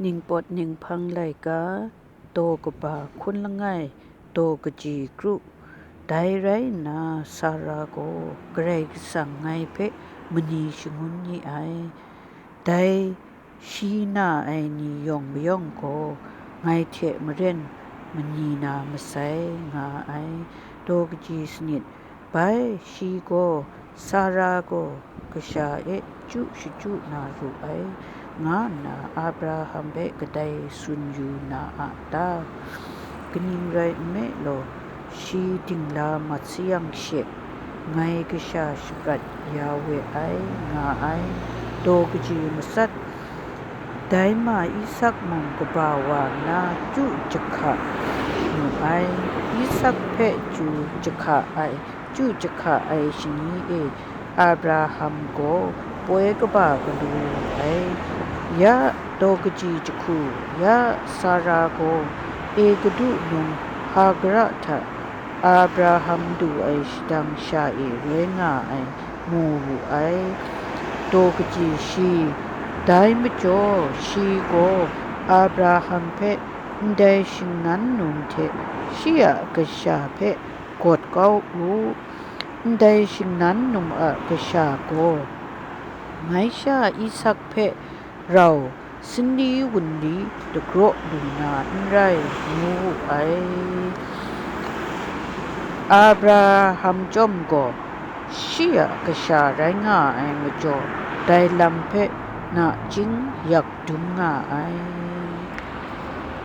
นิ่งปดนิ่งพังไหลกาโตกบาคุณละไงโตกจีกรุได้ไรนาสาราโกเกรกสังไงเพมณีชงุนนี่ไอได้ชีนาไอนี่ยองไม่ยองโกไงเทมเรนมณีนามาใส่งาไอโตกจีสนิดไปชีโกสาราโกกษาเอจุชิจุนารูไองานาอับราฮัมเบกไดสุนยูนาอาตากนิงไรเมโลชีดิงลามัตสิยังเชกไงกษาสกัดยาเวไองาไอโตกจีมสัดได้มาอิสักมงกบาวานาจุจขะนูไออิสักเพจูจขะไอจุจขะไอชนีเออับราฮัมโกป่วยกบากดูไอยะโตกจีจคูยะสาราโกเอกดุนุงฮากระทะอับราฮัมดูไอชดังชาเอเรงาไอมูบุไอโตกจีชีได้มจ่อชีโกอับราฮัมเพได้ชิงนั้นนุงเทชียกษาเพกดเก้าอูได้ชิงนั้นนุงกษาโกไงชาอิสักเพเราสินดีวุนดีตะกรอดูนาอินไรมูไออับราฮัมจอมโกชียกษาไรงาไอมจ่อได้ลำเพนาจิงอยากดุงงาไอ